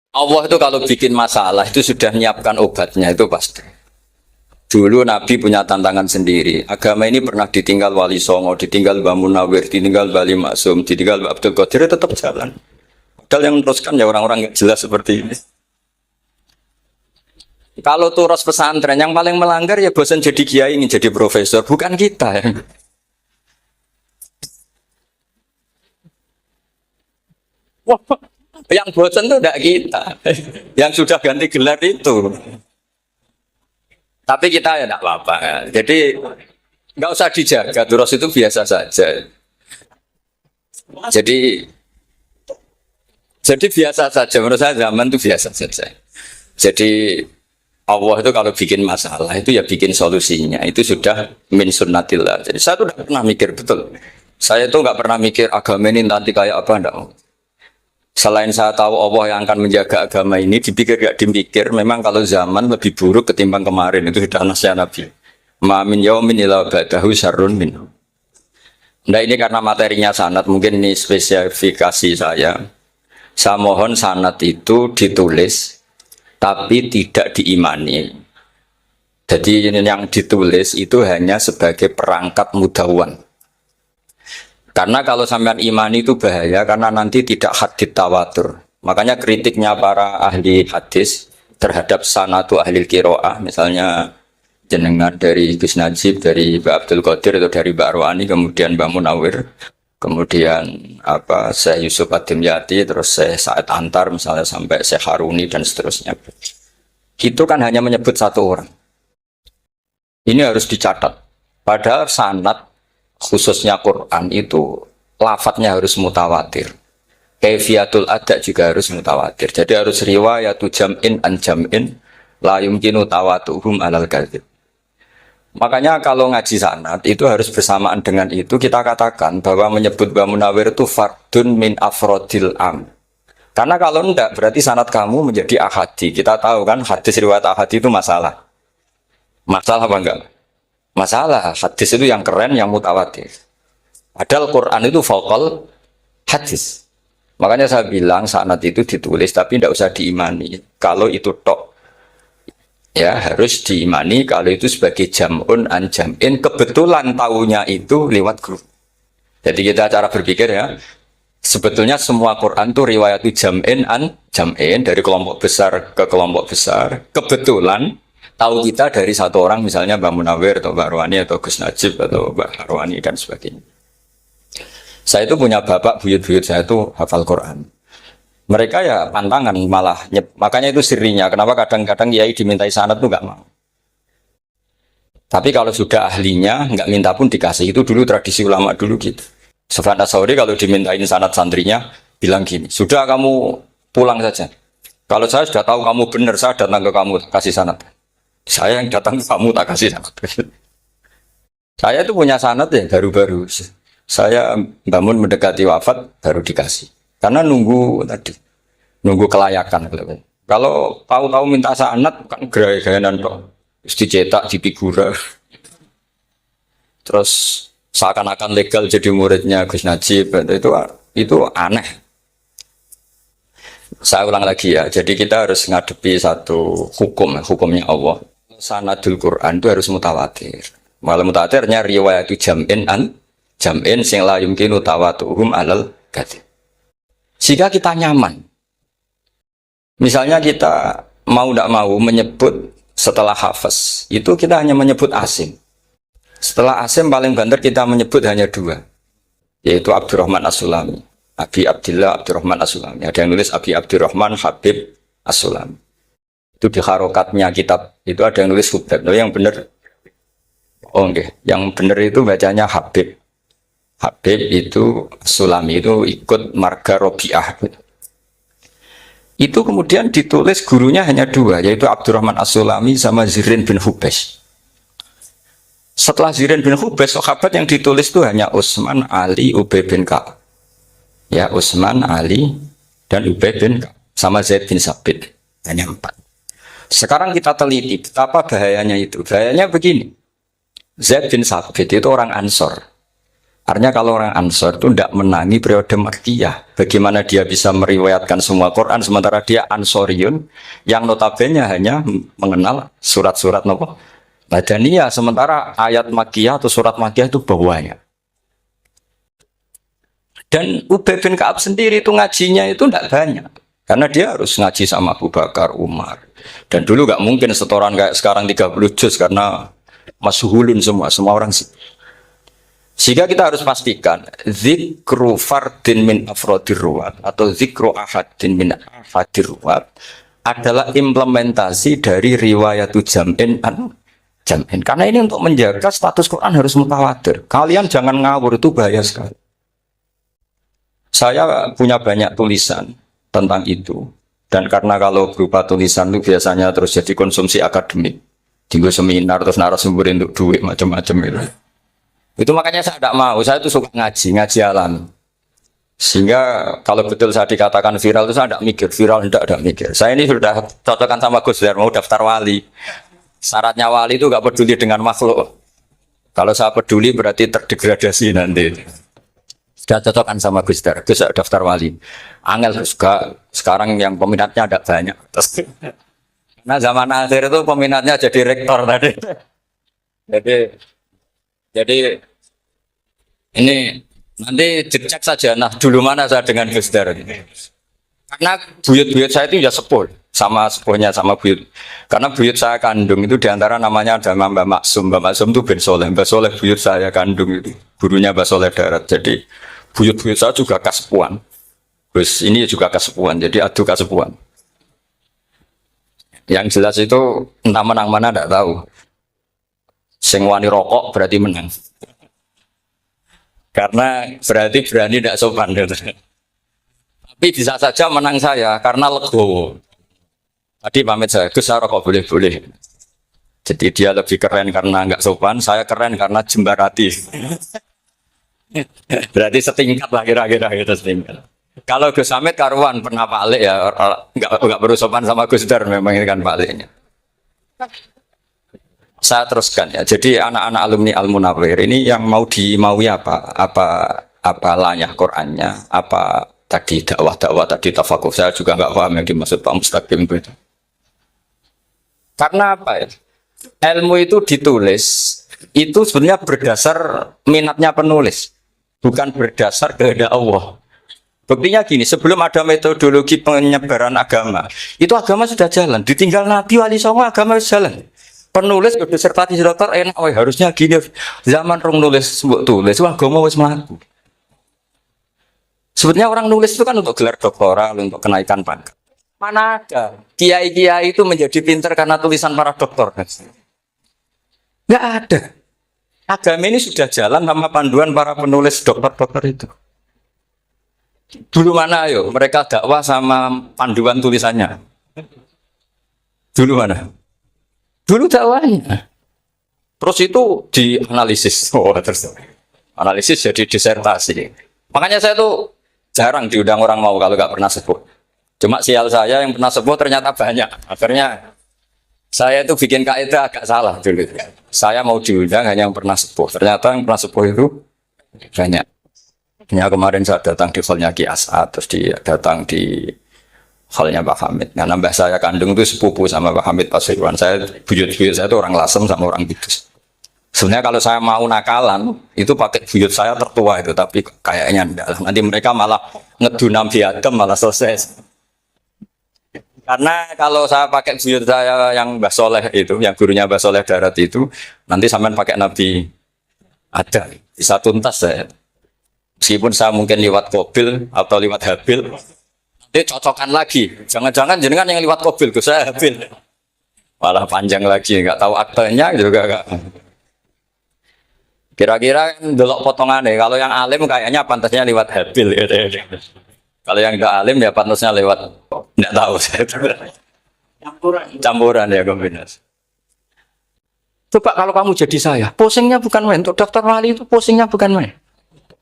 Allah itu kalau bikin masalah itu sudah menyiapkan obatnya itu pasti. Dulu Nabi punya tantangan sendiri. Agama ini pernah ditinggal Wali Songo, ditinggal Mbah Munawir, ditinggal Bali Maksum, ditinggal Mbah Abdul Qadir, tetap jalan. Padahal yang meneruskan ya orang-orang nggak jelas seperti ini. Kalau turos pesantren yang paling melanggar ya bosan jadi kiai ingin jadi profesor, bukan kita ya. Wah, yang bosan itu tidak kita, yang sudah ganti gelar itu. Tapi kita ya tidak apa-apa. Ya. Jadi nggak usah dijaga, turos itu biasa saja. Jadi jadi biasa saja menurut saya zaman itu biasa saja. Jadi Allah itu kalau bikin masalah itu ya bikin solusinya itu sudah min sunnatillah. Jadi saya tuh tidak pernah mikir betul. Saya tuh nggak pernah mikir agama ini nanti kayak apa enggak. Selain saya tahu Allah yang akan menjaga agama ini, dipikir gak dipikir, memang kalau zaman lebih buruk ketimbang kemarin itu sudah nasihat Nabi. Ma min yaumin illa ba'dahu syarrun min. Nah ini karena materinya sanad, mungkin ini spesifikasi saya. Saya mohon sanad itu ditulis, tapi tidak diimani. Jadi yang ditulis itu hanya sebagai perangkat mudawan. Karena kalau sampean imani itu bahaya karena nanti tidak hadits tawatur. Makanya kritiknya para ahli hadis terhadap sanatu ahli qiraah, misalnya jenengan dari Gus Najib, dari Mbak Abdul Qadir atau dari Mbak Arwani, kemudian Mbak Munawir, kemudian apa Syekh Yusuf Ad-Dimyati, terus Syekh Sa'id Antar misalnya sampai Syekh Haruni dan seterusnya. Itu kan hanya menyebut satu orang. Ini harus dicatat. Padahal sanad khususnya Quran itu lafadznya harus mutawatir. Kaifiyatul ada juga harus mutawatir. Jadi harus riwayatu jam'in an jam'in la yumkinu tawatuhum alal kadzib. Makanya kalau ngaji sanad itu harus bersamaan dengan itu kita katakan bahwa menyebut Mbah Munawir itu fardun min afrodil am. Karena kalau enggak berarti sanad kamu menjadi ahadi. Kita tahu kan hadis riwayat ahadi itu masalah. Masalah apa enggak? Masalah hadis itu yang keren, yang mutawatir. Padahal Quran itu vokal hadis. Makanya saya bilang sanad itu ditulis tapi tidak usah diimani. Kalau itu tok, ya harus diimani. Kalau itu sebagai jam'un an jam'in, kebetulan tahunya itu lewat guru. Jadi kita cara berpikir ya, sebetulnya semua Quran itu riwayat jam'in an jam'in dari kelompok besar ke kelompok besar. Kebetulan tahu kita dari satu orang misalnya Mbak Munawir atau Mbak Arwani atau Gus Najib atau Mbak Arwani dan sebagainya. Saya itu punya bapak buyut-buyut saya itu hafal Quran. Mereka ya pantangan malah makanya itu sirinya. Kenapa kadang-kadang kiai dimintai sanad tuh nggak mau. Tapi kalau sudah ahlinya nggak minta pun dikasih. Itu dulu tradisi ulama dulu gitu. Sufyan Ats-Tsauri kalau dimintain sanad santrinya bilang gini, sudah kamu pulang saja. Kalau saya sudah tahu kamu benar, saya datang ke kamu kasih sanad. Saya yang datang ke kamu tak kasih sanad. Saya itu punya sanad ya baru-baru. Saya bangun mendekati wafat baru dikasih. Karena nunggu tadi, nunggu kelayakan. Kalau tahu-tahu minta sanad kan gaya-gayanan kok. Terus dicetak di figura. Terus seakan-akan legal jadi muridnya Gus Najib. Itu aneh. Saya ulang lagi ya. Jadi kita harus ngadepi satu hukumnya Allah. Sanadul Quran itu harus mutawatir. Malah mutawatirnya riwayatu jam'in an jam'in sing la yumkinu tawatuhum alal kadzib. Jika kita nyaman. Misalnya kita mau tidak mau menyebut setelah hafaz, itu kita hanya menyebut asim. Setelah asim paling banter kita menyebut hanya dua. Yaitu Abdurrahman As-Sulami. Abi Abdillah Abdurrahman As-Sulami. Ada yang nulis Abi Abdurrahman Habib As-Sulami. Itu di harokatnya kitab itu ada yang nulis Hubab. Tapi yang benar yang benar itu bacanya Habib. Habib itu Sulami itu ikut marga Robiah. Itu kemudian ditulis gurunya hanya dua, yaitu Abdurrahman As-Sulami sama Zirin bin Hubesh. Setelah Zirin bin Hubesh, sahabat yang ditulis itu hanya Utsman, Ali, Ubay bin Ka'ab. Ya, Utsman, Ali, dan Ubay bin Ka'ab sama Zaid bin Sabit. Hanya 4. Sekarang kita teliti betapa bahayanya itu. Bahayanya begini. Zaid bin Sabit itu orang Ansor. Artinya kalau orang Ansor itu tidak menangi periode Makkiyah. Bagaimana dia bisa meriwayatkan semua Quran sementara dia Ansoriun yang notabene hanya mengenal surat-surat nopo Madaniyah, sementara ayat Makkiyah atau surat Makkiyah itu bawahnya. Dan Ubay bin Ka'ab sendiri itu ngajinya itu tidak banyak. Karena dia harus ngaji sama Abu Bakar, Umar. Dan dulu nggak mungkin setoran kayak sekarang 30 juz karena masyhulun semua orang sih. Sehingga kita harus pastikan zikru fardin min afrodir ruwat atau zikru ahadin min afadir ruwat adalah implementasi dari riwayatu jam'in an jam'in. Karena ini untuk menjaga status Quran harus mutawatir. Kalian jangan ngawur, itu bahaya sekali. Saya punya banyak tulisan tentang itu. Dan karena kalau berupa tulisan itu biasanya terus jadi konsumsi akademik. Tinggal seminar terus narasumber untuk duit macam-macam itu. Itu makanya saya tidak mau, saya itu suka ngaji alam. Sehingga kalau betul saya dikatakan viral itu saya tidak mikir, viral tidak mikir. Saya ini sudah cocokkan sama Gus Dur, mau daftar wali. Syaratnya wali itu nggak peduli dengan makhluk. Kalau saya peduli berarti terdegradasi nanti. Sudah cocokkan sama Gus Dur, itu saya daftar wali. Angel juga sekarang yang peminatnya ada banyak. Nah zaman akhir itu peminatnya jadi rektor tadi. Jadi ini nanti dicek saja. Nah dulu mana saya dengan Gus Dur. Karena buyut-buyut saya itu ya sepuh sama sepuhnya sama buyut. Karena buyut saya kandung itu diantara namanya ada Mbak Maksum. Mbak Maksum itu bin Soleh. Mbak Soleh buyut saya kandung itu gurunya Mbak Soleh Darat. Jadi buyut-buyut saya juga kasepuan. Terus ini juga kasepuan. Jadi adu kasepuan. Yang jelas itu entah menang mana tidak tahu. Sing wani rokok berarti menang. Karena berarti berani tidak sopan. Tapi bisa saja menang saya karena legowo. Tadi pamit saya, Gus saya rokok boleh-boleh. Jadi dia lebih keren karena nggak sopan, saya keren karena jembarati. Berarti setingkat lah kira-kira gitu setingkat. Kalau Gus Hamid karuan pernah Pak Alik ya, nggak perlu sopan sama Gus Dur memang ini kan Pak Aliknya. Saya teruskan ya. Jadi anak-anak alumni Al-Munawwir ini yang mau dimaui apa layah Qur'annya, apa tadi dakwah tadi tafakuh. Saya juga nggak paham yang dimaksud Pak Mustaqim itu. Karena apa ya? Ilmu itu ditulis itu sebenarnya berdasar minatnya penulis, bukan berdasar kehendak Allah. Buktinya gini, sebelum ada metodologi penyebaran agama, itu agama sudah jalan. Ditinggal Nabi Wali Songo agama sudah jalan. Penulis disertasi dokter enak, harusnya gini. Zaman rong nulis tulis, agama wis mlaku. Sebetulnya orang nulis itu kan untuk gelar doktoral, untuk kenaikan pangkat. Mana ada kiai-kiai itu menjadi pintar karena tulisan para doktor? Nggak ada. Agama ini sudah jalan sama panduan para penulis dokter-dokter itu. Dulu mana ayo mereka dakwah sama panduan tulisannya? Dulu mana? Dulu dakwahnya. Terus itu dianalisis. Terus analisis jadi disertasi. Makanya saya tuh jarang diundang orang mau kalau nggak pernah sepuh. Cuma sial saya yang pernah sepuh ternyata banyak. Akhirnya saya itu bikin kaidah agak salah dulu. Saya mau diundang hanya yang pernah sepuh. Ternyata yang pernah sepuh itu banyak. Ya, kemarin saya datang di hallnya Ki As'ad, terus datang di hallnya Pak Hamid. Nah, nambah saya kandung itu sepupu sama Pak Hamid Pasuruan. Saya buyut-buyut saya itu orang Lasem sama orang Kudus. Sebenarnya kalau saya mau nakalan, itu pakai buyut saya tertua itu, tapi kayaknya enggak. Nanti mereka malah ngedunam biadem, malah selesai. Karena kalau saya pakai buyut saya yang Mbah Soleh itu, yang gurunya Mbah Soleh Darat itu, nanti sampean pakai Nabi ada, bisa tuntas saya. Meskipun saya mungkin lewat Qabil atau lewat Habil, nanti cocokkan lagi. Jangan-jangan jenengan yang lewat Qabil, saya Habil. Malah panjang lagi, nggak tahu aktenya juga nggak. Kira-kira delok potongannya. Kalau yang alim kayaknya pantasnya lewat Habil. Kalau yang nggak alim ya pantasnya lewat nggak tahu. Campuran ya kombinasi. Coba kalau kamu jadi saya, pusingnya bukan main. Untuk daftar wali itu pusingnya bukan main.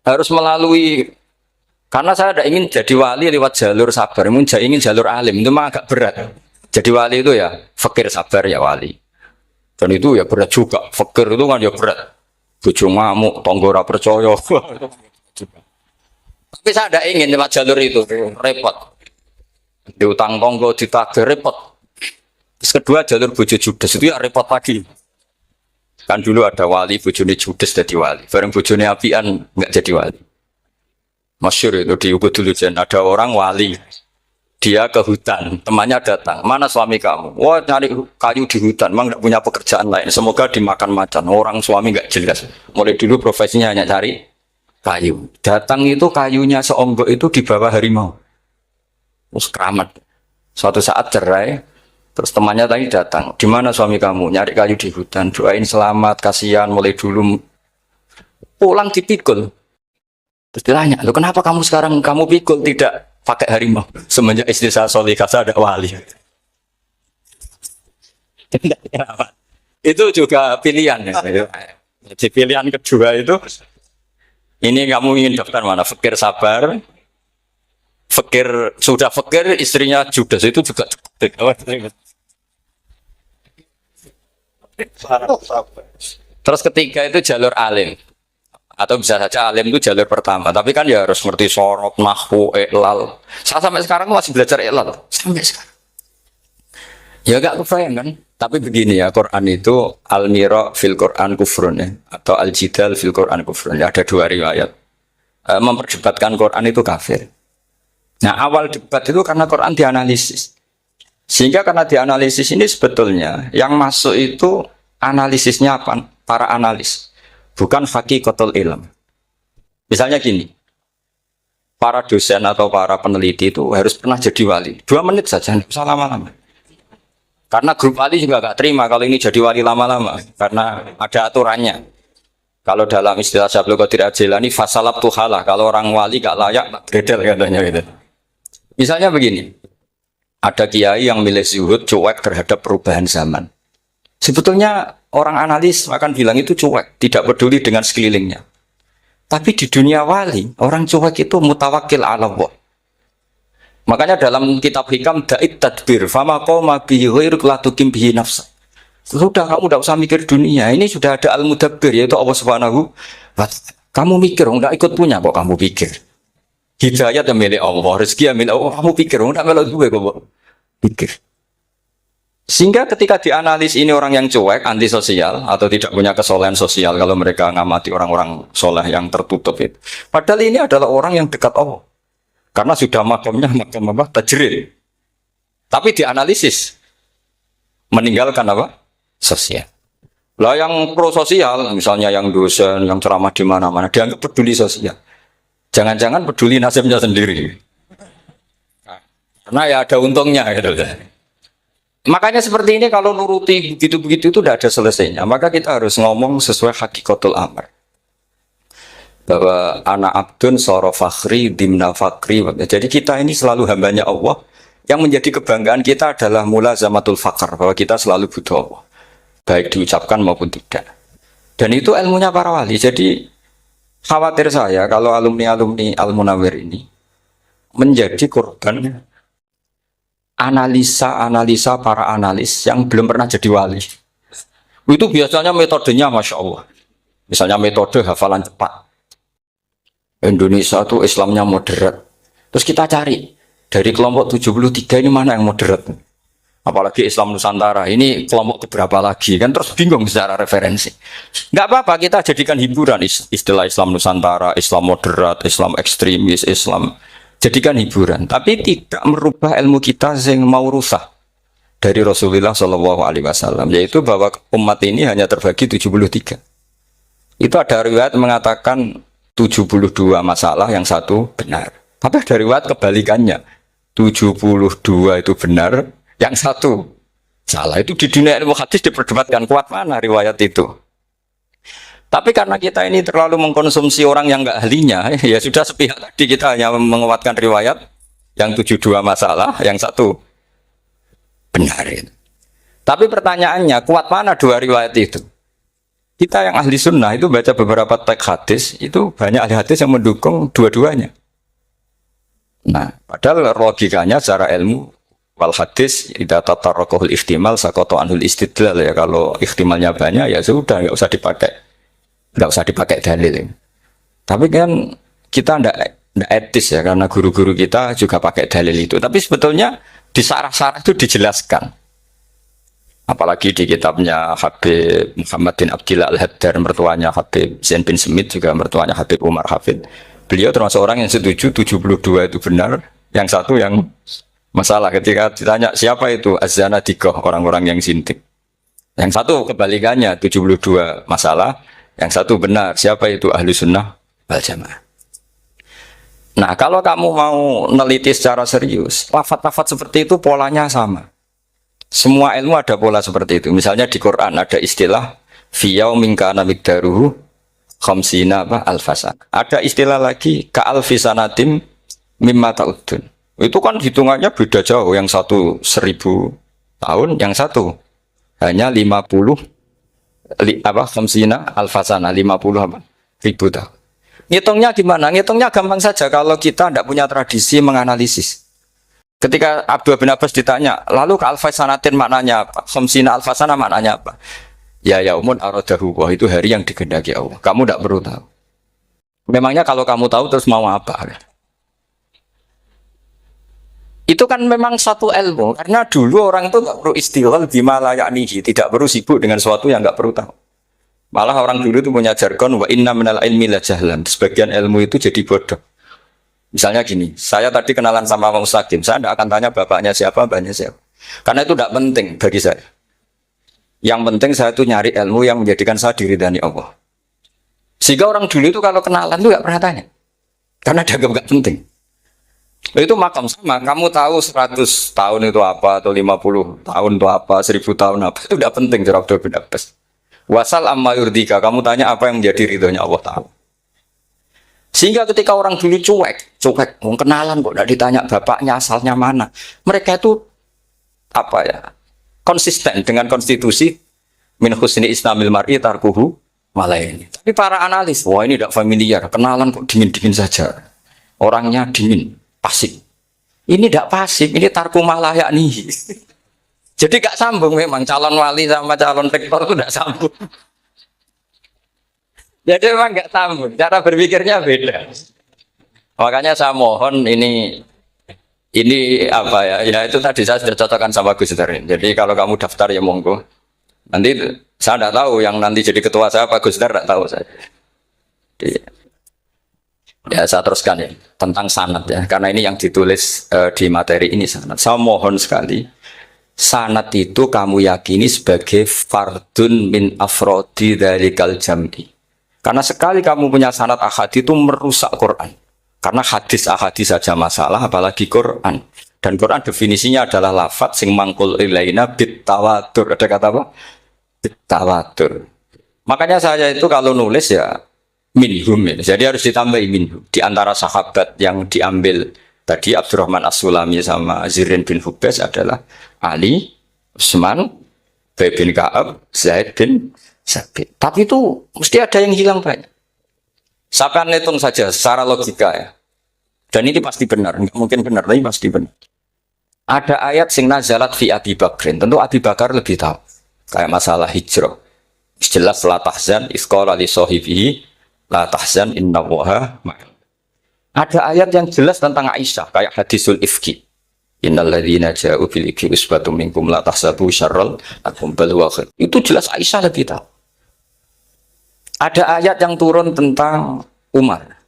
Harus melalui, karena saya tidak ingin jadi wali lewat jalur sabar, ingin jalur alim, itu mah agak berat. Jadi wali itu ya fakir sabar ya wali, dan itu ya berat juga. Fakir itu kan ya berat, bojo ngamuk, tangga ora percaya. Tapi saya tidak ingin lewat jalur itu, repot. Diutang tangga, ditagih, repot. Terus kedua jalur bojo judes itu ya repot lagi. Kan dulu ada wali bojone judes jadi wali, bareng bojone apian nggak jadi wali. Masyhur itu di Ubud dulu ada orang wali. Dia ke hutan, temannya datang. Mana suami kamu? Wah, nyari kayu di hutan. Memang nggak punya pekerjaan lain. Semoga dimakan macan. Orang suami nggak jelas. Mulai dulu profesinya hanya cari kayu. Datang itu kayunya seonggok itu di bawah harimau. Terus keramat. Suatu saat cerai. Terus temannya tadi datang. Di mana suami kamu? Nyari kayu di hutan. Doain selamat, kasihan. Mulai dulu pulang dipikul. Terus ditanya, lo kenapa kamu sekarang kamu pikul tidak pakai harimau? Semenjak istri saya solihah, saya ada wali. Itu juga pilihan ya. Jadi pilihan kedua itu, ini kamu ingin daftar mana? Fakir sabar, fakir sudah fakir, istrinya judes itu juga. Terus ketiga itu jalur alim. Atau bisa saja alim itu jalur pertama, tapi kan ya harus ngerti sorot, nahwu, iklal. Saya sampai sekarang masih belajar iklal, sampai sekarang. Ya gak kebayang kan? Tapi begini ya, Quran itu al-mira fil Quran kufrun ya, atau al-jidal fil Quran kufrun. Ya, ada dua riwayat. Memperdebatkan Quran itu kafir. Nah, awal debat itu karena Quran dianalisis. Sehingga karena dianalisis ini sebetulnya yang masuk itu analisisnya apa? Para analis. Bukan hakikatul ilm. Misalnya gini, para dosen atau para peneliti itu harus pernah jadi wali. 2 menit saja, nggak usah lama-lama. Karena grup wali juga nggak terima kalau ini jadi wali lama-lama, karena ada aturannya. Kalau dalam istilah Syaikhul Qadir Al-Jilani, fasalab tuhalah. Kalau orang wali nggak layak, bredel katanya gitu. Misalnya begini, ada kiai yang milih zuhud, cuek terhadap perubahan zaman. Sebetulnya orang analis akan bilang itu cuek, tidak peduli dengan sekelilingnya. Tapi di dunia wali, orang cuek itu mutawakil ala Allah. Makanya dalam kitab hikam da'it tadbir, fama qoma bihi ghairuk la tukim bihi nafsa. Sudah, kamu tidak usah mikir dunia. Ini sudah ada al-mudabbir, yaitu Allah Subhanahu wa ta'ala. Kamu mikir, enggak ikut punya kok kamu pikir. Hidayat yang milik Allah, rezeki yang milik Allah, kamu pikir, enggak melok duwe kok pikir. Sehingga ketika dianalisis ini orang yang cuek, antisosial, atau tidak punya kesolehan sosial, kalau mereka ngamati orang-orang soleh yang tertutup itu. Padahal ini adalah orang yang dekat Allah. Karena sudah makamnya makam apa? Tajrid. Tapi dianalisis. Meninggalkan apa? Sosial. Lah yang pro sosial, misalnya yang dosen, yang ceramah di mana-mana, dianggap peduli sosial. Jangan-jangan peduli nasibnya sendiri. Karena ya ada untungnya gitu. Makanya seperti ini kalau nuruti begitu-begitu itu tidak ada selesainya. Maka kita harus ngomong sesuai hakikatul amr. Bahwa anak abdun soro fakhri dimna fakri. Jadi kita ini selalu hambanya Allah. Yang menjadi kebanggaan kita adalah mulazamatul fakr. Bahwa kita selalu butuh Allah. Baik diucapkan maupun tidak. Dan itu ilmunya para wali. Jadi khawatir saya kalau alumni-alumni Al-Munawwir ini menjadi korban analisa para analis yang belum pernah jadi wali. Itu biasanya metodenya Masya Allah. Misalnya metode hafalan cepat. Indonesia itu Islamnya moderat. Terus kita cari dari kelompok 73 ini mana yang moderat. Apalagi Islam Nusantara, ini kelompok keberapa lagi kan, terus bingung secara referensi. Nggak apa-apa, kita jadikan hiburan istilah Islam Nusantara, Islam moderat, Islam ekstremis, Islam. Jadikan hiburan, tapi tidak merubah ilmu kita yang mau rusak dari Rasulullah Shallallahu Alaihi Wasallam, yaitu bahwa umat ini hanya terbagi 73. Itu ada riwayat mengatakan 72 masalah, yang satu benar. Tapi ada riwayat kebalikannya, 72 itu benar, yang satu salah. Itu di dunia ilmu hadis diperdebatkan kuat mana riwayat itu. Tapi karena kita ini terlalu mengkonsumsi orang yang nggak ahlinya, ya sudah sepihak tadi kita hanya menguatkan riwayat yang 72 masalah, yang satu benar. Tapi pertanyaannya, kuat mana dua riwayat itu? Kita yang ahli sunnah itu baca beberapa teks hadis, itu banyak ahli hadis yang mendukung dua-duanya. Nah, padahal logikanya secara ilmu, wal hadis idza tatarraqahul ihtimal saqata anhul istidlal, ya kalau ihtimalnya banyak ya sudah nggak usah dipakai nggak usah dipakai dalil. Tapi kan kita ndak etis ya, karena guru-guru kita juga pakai dalil itu. Tapi sebetulnya di sarah-sarah itu dijelaskan. Apalagi di kitabnya Habib Muhammad bin Abdillah Al-Haddar, mertuanya Habib Zain bin Smith, juga mertuanya Habib Umar Hafid. Beliau termasuk orang yang setuju 72 itu benar, yang satu yang masalah. Ketika ditanya siapa itu Az-Zanadiqah, orang-orang yang sintik. Yang satu kebalikannya, 72 masalah, yang satu benar, siapa itu Ahlu Sunnah wal Jamaah. Nah, kalau kamu mau neliti secara serius, lafaz-lafaz seperti itu polanya sama. Semua ilmu ada pola seperti itu. Misalnya di Quran ada istilah fiyau minkana mikdaruhu khamsina alfasan. Ada istilah lagi ka'alfisanatim mimma ta'udun. Itu kan hitungannya beda jauh. Yang satu 1000 tahun, yang satu hanya 50 khamsina alfasana, 50 ribu tahun. Ngitungnya gimana? Ngitungnya gampang saja kalau kita tidak punya tradisi menganalisis. Ketika Abdul bin Abbas ditanya, lalu ke alfasanatin maknanya apa? Khamsina alfasana maknanya apa? Ya yaumun aradahu, wah itu hari yang dikehendaki Allah. Kamu tidak perlu tahu. Memangnya kalau kamu tahu terus mau apa? Itu kan memang satu ilmu. Karena dulu orang itu tidak perlu istighal bima la ya'nihi, tidak perlu sibuk dengan sesuatu yang tidak perlu tahu. Malah orang dulu itu punya jargon wa inna minal ilmi la jahlan. Sebagian ilmu itu jadi bodoh. Misalnya gini, saya tadi kenalan sama Pak Mustaqim, saya tidak akan tanya bapaknya siapa, mbaknya siapa. Karena itu tidak penting bagi saya. Yang penting saya itu nyari ilmu yang menjadikan saya diridani Allah. Sehingga orang dulu itu kalau kenalan itu tidak pernah tanya. Karena dianggap nggak penting. Itu makam sama, kamu tahu 100 tahun itu apa, atau 50 tahun itu apa, 1000 tahun apa, itu tidak penting, Abdul bin Abbas. Wasal amma yurdika, kamu tanya apa yang menjadi ridhonya Allah Ta'ala. Sehingga ketika orang dulu cuek, mau kenalan kok tidak ditanya bapaknya asalnya mana. Mereka itu apa ya? Konsisten dengan konstitusi min husni islamil mar'i tarkuhu malaini. Tapi para analis, wah ini tidak familiar, kenalan kok dingin-dingin saja. Orangnya dingin, pasif. Ini tidak pasif, ini tarku malah yakni. Jadi gak sambung memang calon wali sama calon rektor itu tidak sambung. Jadi memang nggak sambung, cara berpikirnya beda. Makanya saya mohon ini apa ya? Ya itu tadi saya sudah cocokkan sama Gus Darin. Jadi kalau kamu daftar ya monggo. Nanti saya tidak tahu yang nanti jadi ketua saya Pak Gus Dar, tidak tahu saya. Jadi, ya saya teruskan ya tentang sanad ya, karena ini yang ditulis di materi ini sanad. Saya mohon sekali, sanad itu kamu yakini sebagai fardun min afrodi dzalikal jam'i. Karena sekali kamu punya sanad ahad itu merusak Quran. Karena hadis ahadis saja masalah, apalagi Quran. Dan Quran definisinya adalah lafadz sing mangkul ilaina bit tawatur. Ada kata apa? Bit tawatur. Makanya saya itu kalau nulis ya minhum ya. Jadi harus ditambah minhum. Di antara sahabat yang diambil tadi Abdurrahman As-Sulami sama Zirin bin Hubes adalah Ali, Utsman, Ubay bin Ka'ab, Zaid bin Sabit. Tapi itu mesti ada yang hilang banyak. Saya hitung saja secara logika ya. Dan ini pasti benar, nggak mungkin benar, tapi pasti benar. Ada ayat sing nazalat fi Abi Bakrin. Tentu Abi Bakar lebih tahu. Kayak masalah hijrah. Jelas la tahzan isqala li sahibihi la tahzan innallaha ma'ana. Ada ayat yang jelas tentang Aisyah kayak hadisul ifki. Innal ladzina ja'u bil ifki usbatum minkum la tahsabu syarral lakum bal huwa khair. Itu jelas Aisyah lebih tahu. Ada ayat yang turun tentang Umar,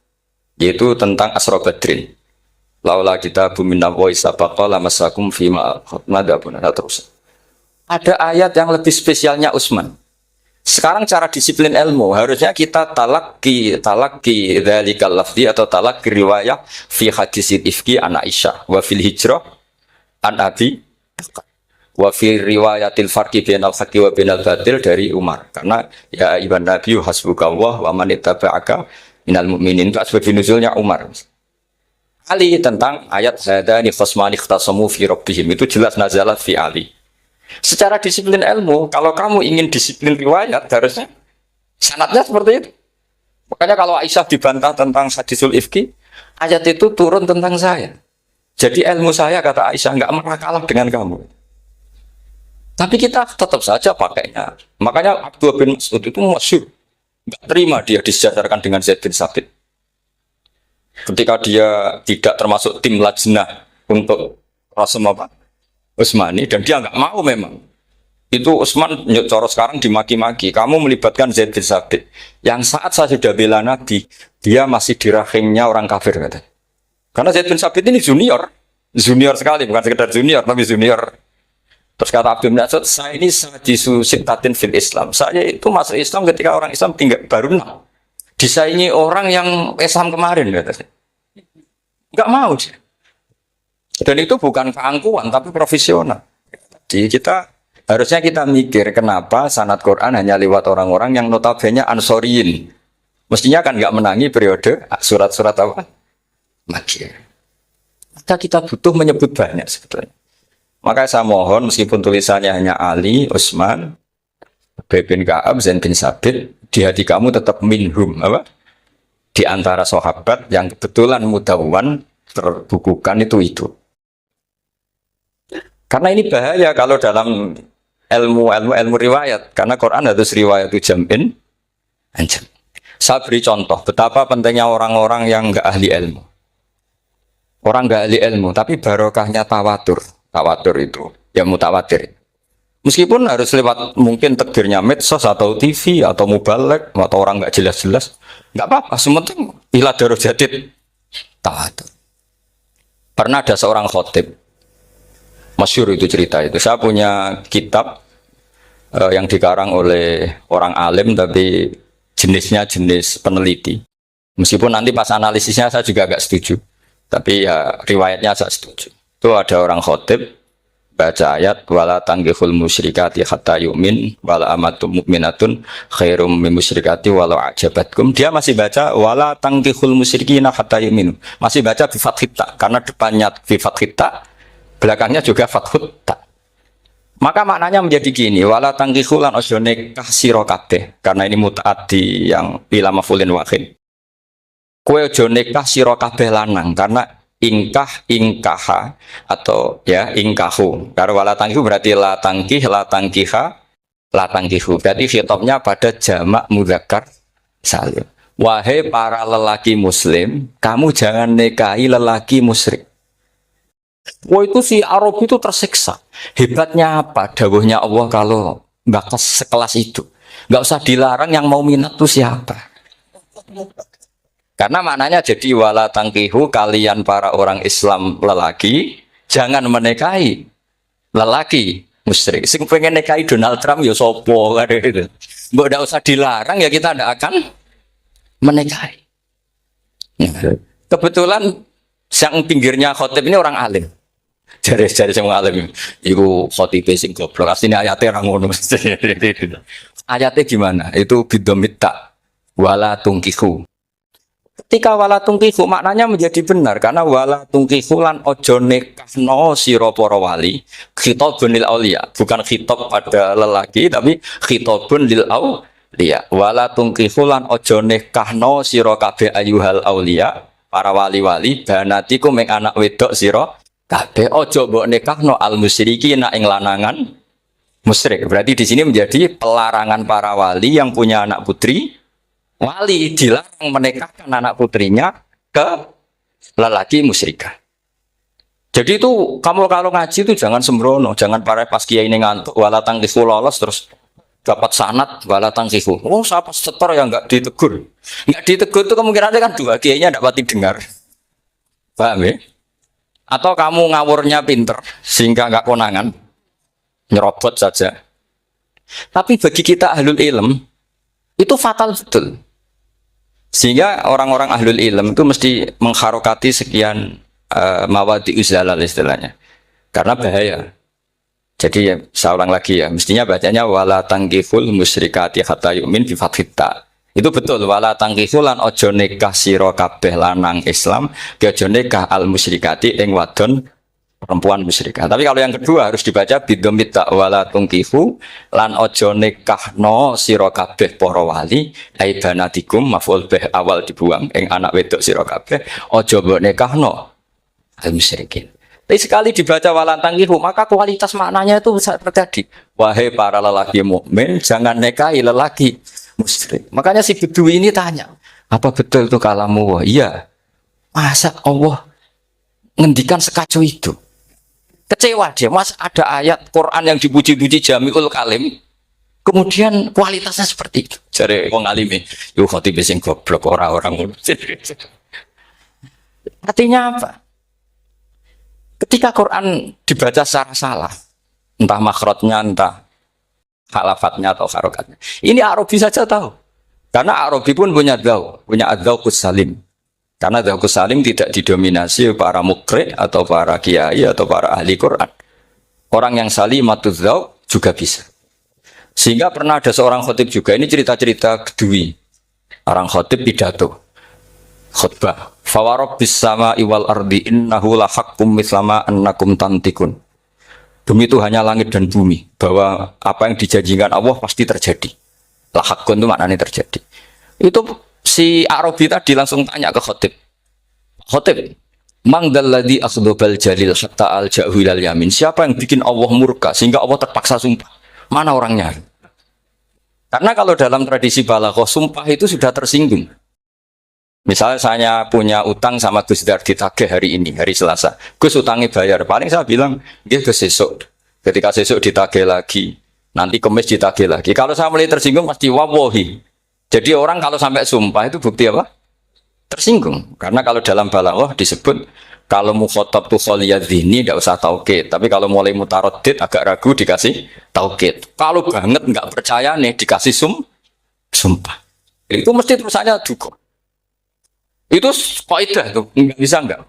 yaitu tentang Asra Badrin. Laula kita bumina wa isabaqa lamasakum fima madabun terus. Ada ayat yang lebih spesialnya Utsman. Sekarang cara disiplin ilmu harusnya kita talaqi dzalikal lafzi atau talaqi riwayah fi hadisil ifki an Aisyah wa fil hijrah an Abi wa fi riwayatil farqi bainal haqqi wa bainal batil dari Umar. Karena ya ibn Nabi hasbukallah wa man ittaba'aka minal mu'minin, itu asbab nuzulnya Umar. Ali tentang ayat hadani khasmani ikhtasamu fi rabbihim, itu jelas nazalat fi Ali. Secara disiplin ilmu, kalau kamu ingin disiplin riwayat harusnya sanadnya seperti itu. Makanya kalau Aisyah dibantah tentang hadisul ifki, ayat itu turun tentang saya. Jadi ilmu saya, kata Aisyah, nggak pernah kalah dengan kamu. Tapi kita tetap saja pakainya. Makanya Abdullah bin Mas'ud itu masyhur. Nggak terima dia disejajarkan dengan Zaid bin Sabit. Ketika dia tidak termasuk tim lajnah untuk Rasul apa? Utsmani, dan dia nggak mau memang. Itu Utsman coro sekarang dimaki-maki. Kamu melibatkan Zaid bin Sabit. Yang saat saya sudah bela Nabi, dia masih di rahimnya orang kafir kata. Karena Zaid bin Sabit ini junior sekali, bukan sekedar junior, tapi junior. Terus kata Abdul Nasr, saya ini sadisu sittatin fil Islam. Saya itu masuk Islam ketika orang Islam tinggal baru disaingi orang yang Islam kemarin katanya. Enggak mau dia. Dan itu bukan keangkuhan tapi profesional. Jadi harusnya kita mikir kenapa sanad Quran hanya lewat orang-orang yang notabene ansoriyin. Mestinya kan enggak menangi periode surat-surat apa? Makkiyah. Maka kita butuh menyebut banyak sebetulnya. Maka saya mohon meskipun tulisannya hanya Ali, Utsman, Ubay bin Ka'ab, Zaid bin Sabit, di hati kamu tetap minhum apa? Di antara sahabat yang kebetulan mudawwan terbukukan itu. Karena ini bahaya kalau dalam ilmu riwayat, karena Quran harus riwayat jam'in anjam. Saya beri contoh betapa pentingnya orang-orang yang enggak ahli ilmu. Orang enggak ahli ilmu, tapi barokahnya tawatur. Tawatur itu ya mutawatir. Meskipun harus lewat mungkin takdirnya medsos atau TV atau mubalek atau orang nggak jelas-jelas, nggak apa-apa. Sementing ila darajatid tawatur. Pernah ada seorang khotib, masyhur itu cerita itu. Saya punya kitab yang dikarang oleh orang alim tapi jenisnya jenis peneliti. Meskipun nanti pas analisisnya saya juga agak setuju, tapi ya riwayatnya saya setuju. Itu ada orang khotib baca ayat wala tanggihul musyrikati hatta yu'min wala amatum mu'minatun khairum min musyrikati walau ajabatkum. Dia masih baca wala tanggihul musyrikina hatta yu'minu. Masih baca bi fathita karena depannya bi fathita, belakangnya juga fathut ta. Maka maknanya menjadi gini, wala tanggihul lan ojo nikah sira kabeh. Karena ini mutaaddi yang ila maf'ulin wahid. Kowe ojo nikah sira kabeh lanang karena ingkaha atau ya ingkahu. Karena wala tangkihu berarti la tangkiha la tangkihu. Berarti khitabnya pada jamak mudzakkar salim. Wahai para lelaki muslim, kamu jangan nikahi lelaki musyrik. Wah itu si Arab itu tersiksa. Hebatnya apa? Dawuhnya Allah kalau bakas sekelas itu. Nggak usah dilarang, yang mau minat tuh siapa? Karena maknanya jadi wala tangkihu, kalian para orang Islam lelaki jangan menikahi lelaki musyrik. Sing pengen nikahi Donald Trump ya sopo kan gitu. Mbok ndak usah dilarang ya kita ndak akan menikahi. Kebetulan yang pinggirnya khotib ini orang alim. Jare semua alim. Iku khotibe sing goblok. Asline ayate ra ngono. Ayatnya gimana? Itu bidomita wala tungkihu. Ketika wala tungkihu maknanya menjadi benar karena wala tungkihu lan ojo nikahno sira para wali khitabun lil auliya, bukan khitab pada lelaki tapi khitabun lil auliya. Wala tungkihu lan ojo nikahno sira kabeh ayyuhal auliya, para wali-wali banatiku mek anak wedok sira kabeh, ojo mbok nikahno al musyrikina ing lanangan musyrik. Berarti di sini menjadi pelarangan para wali yang punya anak putri. Wali dilarang menikahkan anak putrinya ke lelaki musyrikah. Jadi itu kamu kalau ngaji itu jangan sembrono, jangan pas kiai ini ngantuk wala tangkihu lolos terus dapat sanad wala tangkihu. Oh, siapa setor yang enggak ditegur? Enggak ditegur itu kemungkinannya kan dua kiainya enggak pati dengar. Paham ya? Atau kamu ngawurnya pinter sehingga enggak konangan, nyerobot saja. Tapi bagi kita ahlul ilm itu fatal betul. Sehingga orang-orang ahlul ilm itu mesti mengharokati sekian mawadi uzalal istilahnya. Karena bahaya. Jadi ya, saya ulang lagi ya, mestinya bacanya wala tangkihul musyrikati hatta yu'min bi fathita. Itu betul, wala tangkihul lan ojo nikah sira kabeh lanang Islam, ojo nikah al musyrikati ing wadon perempuan musyrikah. Tapi kalau yang kedua harus dibaca bidomit wala tungkihu lan ojo nikahno sira kabeh para wali ai banatikum maf'ul bih awal dibuang ing anak wedok sira kabeh ojo mbok nikahno al musyrikin. Tapi sekali dibaca wala tangkihu maka kualitas maknanya itu bisa terjadi. Wahai para lelaki mukmin jangan nikahi lelaki musyrik. Makanya si Bedui ini tanya, apa betul itu kalamu? Iya. Masa Allah ngendikan sekacau itu? Kecewa dia, mas ada ayat Quran yang dipuji-puji Jamiul Kalim, kemudian kualitasnya seperti itu. Jadi wong alime, yo khotib sing goblok orang-orang. Artinya apa? Ketika Quran dibaca secara salah, entah makhrajnya, entah halafatnya atau harokatnya. Ini Arabi saja tahu. Karena Arabi pun punya adzauqus salim. Karena adzauqus salim tidak didominasi para mukri atau para kiai atau para ahli Quran. Orang yang salimatuz dzauq juga bisa. Sehingga pernah ada seorang khotib juga, ini cerita-cerita Kedui. Orang khotib pidato. Khutbah. Fawarabbis sama'i wal ardi innahu lahaqqum mislama annakum tantikun. Demi Tuhannya langit dan bumi, bahwa apa yang dijanjikan Allah pasti terjadi. Lahaqqun itu maknanya terjadi. Itu si Arabi tadi langsung tanya ke khotib. Khotib, mang dalladzi akhdhabal jalil hatta al-ja'hu ilal yamin. Siapa yang bikin Allah murka sehingga Allah terpaksa sumpah? Mana orangnya? Karena kalau dalam tradisi balaghah sumpah itu sudah tersinggung. Misalnya saya punya utang sama Gus Dar ditagih hari ini, hari Selasa. Gus utangnya bayar. Paling saya bilang, dia Gus sesuk. Ketika sesuk ditagih lagi, nanti Kamis ditagih lagi. Kalau saya mulai tersinggung pasti wawahi. Jadi orang kalau sampai sumpah itu bukti apa? Tersinggung. Karena kalau dalam balaghah disebut kalau mukhatab tuh kholiyadzini tidak usah taukid. Tapi kalau mulai mutaroddid agak ragu dikasih taukid. Kalau banget nggak percaya nih dikasih sumpah. Itu mesti terusannya duga. Itu kaidah tuh, nggak bisa enggak.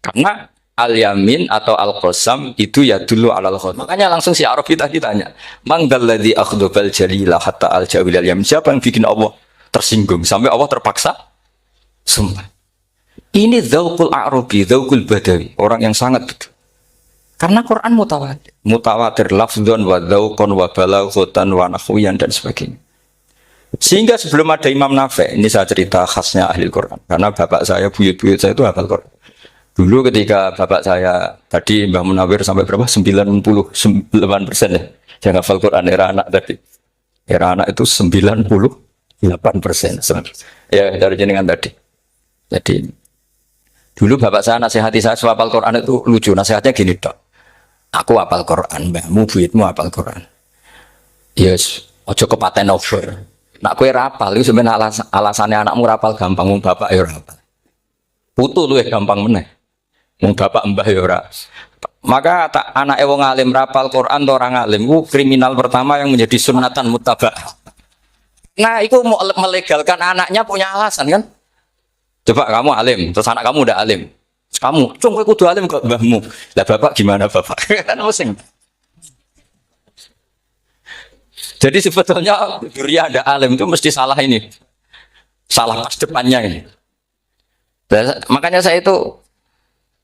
Karena al-yamin atau al-qasam itu ya dulu alal khot. Makanya langsung si Arabi tadi tanya, "Man dalladzi akhdhabal jalila hatta al-jawil al-yamin?" Siapa yang bikin Allah tersinggung sampai Allah terpaksa sumpah. Ini dzauqul Arabi, dzauqul Badawi, orang yang sangat betul. Karena Quran mutawatir lafdzon wa dzauqon wa balaghatan wa nahwiyan dan sebagainya. Sehingga sebelum ada Imam Nafi', ini saya cerita khasnya ahli Quran. Karena bapak saya, buyut-buyut saya itu hafal Quran. Dulu ketika bapak saya, tadi Mbah Munawir sampai berapa? 98% ya. Yang hafal Quran, era anak tadi. Era anak itu 98%. Ya, dari jenengan tadi. Jadi, dulu bapak saya nasihati saya soal hafal Quran itu lucu. Nasihatnya gini, Dok. Aku hafal Quran, mbahmu, buyutmu hafal Quran. Yes, ojo kepaten over. Nak kue rapal, itu sebenarnya alasannya anakmu rapal gampang, mau bapak ya rapal. Putu lu ya gampang meneh, mau bapak mbah ya rapal. Maka anak wong alim rapal Quran atau orang alim, itu kriminal pertama yang menjadi sunatan mutabak. Nah, itu mau melegalkan anaknya punya alasan kan? Coba kamu alim, terus anak kamu udah alim, terus kamu, cung kudu alim kok mbahmu. Lah bapak gimana bapak? Kan pusing. Jadi sebetulnya durian ada alim itu mesti salah ini, salah pas depannya ini. Makanya saya itu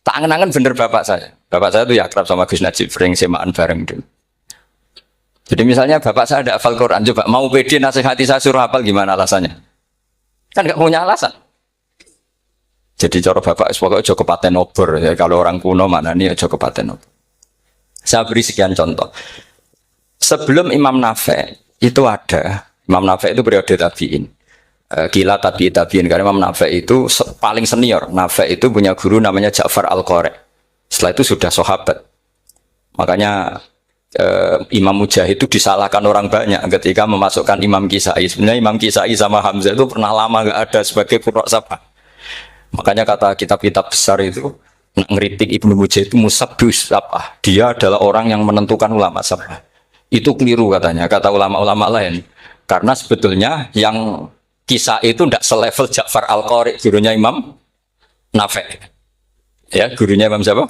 tak angen-angen bener bapak saya. Bapak saya itu ya akrab sama Gus Najib, sering semaan bareng dulu. Jadi misalnya bapak saya ada hafal Quran, coba mau pede nasihati saya suruh hafal gimana alasannya? Kan nggak punya alasan. Jadi cara bapak pokoknya Joko Paten obor ya, kalau orang kuno mana nih Joko Paten obor. Saya beri sekian contoh. Sebelum Imam Nafi' itu ada, Imam Nafi' itu periode tabi'in. Kila tabi'in, karena Imam Nafi' itu paling senior. Nafi' itu punya guru namanya Ja'far Al-Qari. Setelah itu sudah sahabat. Makanya Imam Mujahid itu disalahkan orang banyak ketika memasukkan Imam Kisai. Sebenarnya Imam Kisai sama Hamzah itu pernah lama nggak ada sebagai qurra sabah. Makanya kata kitab-kitab besar itu, ngeritik Ibnu Mujahid itu musabbus sabah. Dia adalah orang yang menentukan ulama sabah. Itu keliru katanya, kata ulama-ulama lain. Karena sebetulnya yang kisah itu tidak selevel Ja'far Al-Qari, gurunya Imam Nafi'. Ya, gurunya Imam siapa?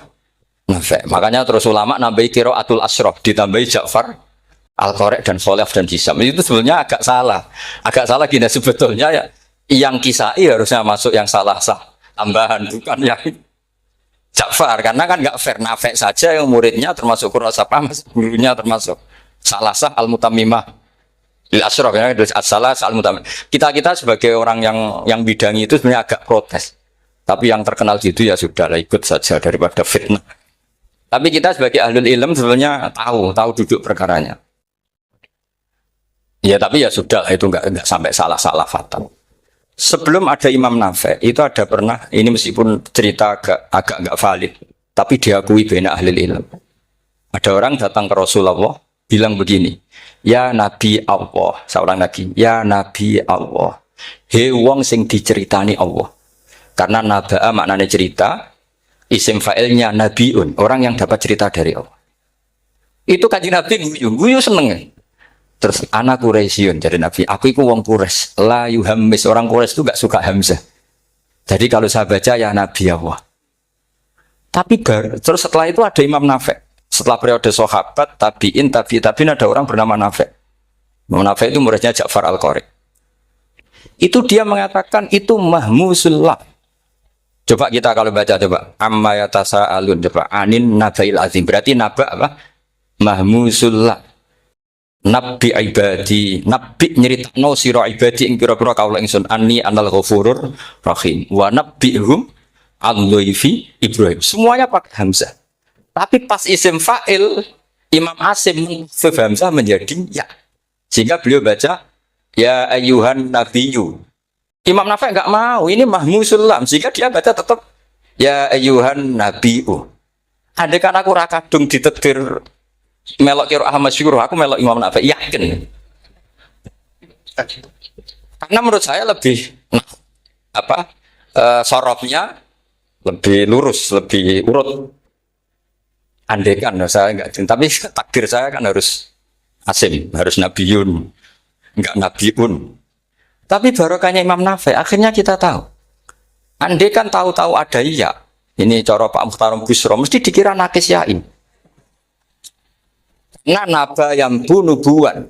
Nafi'. Makanya terus ulama nambahi qiraatul asyraf, ditambahi Ja'far Al-Qari dan Khalaf dan Hisam. Itu sebenarnya agak salah. Agak salah gini, sebetulnya ya, yang kisah harusnya masuk yang salah sah tambahan, bukan yang Ja'far. Karena kan nggak fair, Nafi' saja yang muridnya termasuk qurra sabah, gurunya termasuk salah sah al-mutammimah lil asyraf ya, salah sah al-mutammimah. Kita sebagai orang yang bidangi itu sebenarnya agak protes. Tapi yang terkenal gitu ya sudahlah, ikut saja daripada fitnah. Tapi kita sebagai ahlul ilm sebenarnya tahu duduk perkaranya. Ya tapi ya sudah itu nggak sampai salah-salah fatal. Sebelum ada Imam Nafi itu ada pernah ini meskipun cerita agak nggak valid, tapi diakui bena ahli ilmu. Ada orang datang ke Rasulullah bilang begini, ya Nabi Allah, seorang Nabi, ya Nabi Allah, he wong sing diceritani Allah. Karena naba'a maknanya cerita, isim fa'ilnya nabiun, orang yang dapat cerita dari Allah. Itu kanjeng Nabi guyu seneng. Terus anak Quraisyun jadi Nabi, aku itu wong Quraisy, la yuhammis, orang Quraisy itu gak suka hamzah. Jadi kalau saya baca ya Nabi Allah. Tapi terus setelah itu ada Imam Nafi. Setelah periode sahabat, tabiin ada orang bernama Nafi. Imam Nafi itu muridnya Ja'far Al-Qari. Itu dia mengatakan itu mahmusullah. Coba kita kalau baca coba amma yatasaalun coba anin nabail azim. Berarti naba apa? Mahmusullah. Nabi ibadi, nabi nyeritakno sira ibadi ing pira-pira kaula ingsun anni anal ghafurur rahim wa nabbihum al-dhaifi Ibrahim. Semuanya pakai hamzah. Tapi pas isim fa'il Imam Asim mengkhafif hamzah menjadi ya. Sehingga beliau baca ya ayyuhan nabiyyu. Imam Nafi enggak mau, ini mahmusullam sehingga dia baca tetap ya ayyuhan nabiyyu. Andai kan aku ra kadung ditetir melok kira Ahmad Syukur, aku melok Imam Nafi yakin. Karena menurut saya lebih sorofnya lebih lurus, lebih urut. Andekan saya enggak, tapi takdir saya kan harus Asim, harus Nabiyun, enggak Nabiun. Tapi barokahnya Imam Nafi, akhirnya kita tahu. Andekan tahu-tahu ada iya, ini cara Pak Mukhtarom Busro, mesti dikira nakis yain. Nah, naba yang bunubuan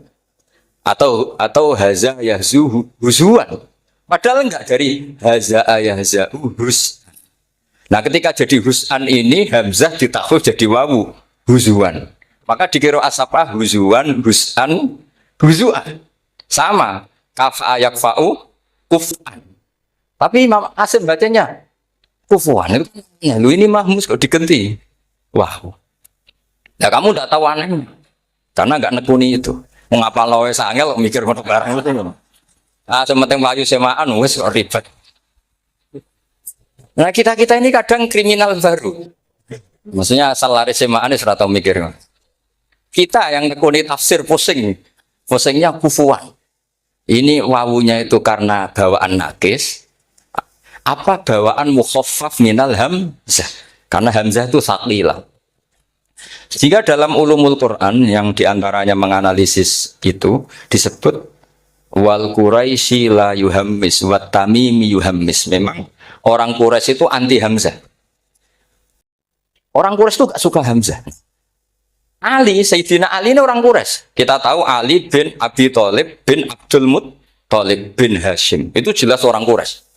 atau haza yahzu huzuan. Padahal enggak dari haza yahza hus. Nah, ketika jadi husan ini hamzah ditakhfif jadi wawu huzuan. Maka dikira asapah huzuan, husan, huzuan. Sama kafa yakfa'u kuf'an. Tapi Imam Asim bacanya kufuan. Ya, lu ini mahmus kok diganti. Wah. Nah, kamu enggak tahu anehnya. Karena enggak nekuni itu. Mengapa lawe sangel mikir ngono barang itu. Ah, sementing mlayu semaan wis ribet. Nah, kita ini kadang kriminal baru. Maksudnya asal lari semaan wis ora tau mikir. Kita yang nekuni tafsir pusing. Pusingnya kufuan. Ini wawunya itu karena bawaan nakis. Apa bawaan mukhaffaf minal hamzah? Karena hamzah itu saqilah. Sehingga dalam ulumul Quran yang diantaranya menganalisis itu disebut wal Quraisy la yuhammis wat tamimi yuhammis. Memang orang Quraisy itu anti hamzah. Orang Quraisy itu gak suka hamzah. Ali, Sayyidina Ali ini orang Quraisy. Kita tahu Ali bin Abi Thalib bin Abdul Muttalib bin Hashim. Itu jelas orang Quraisy.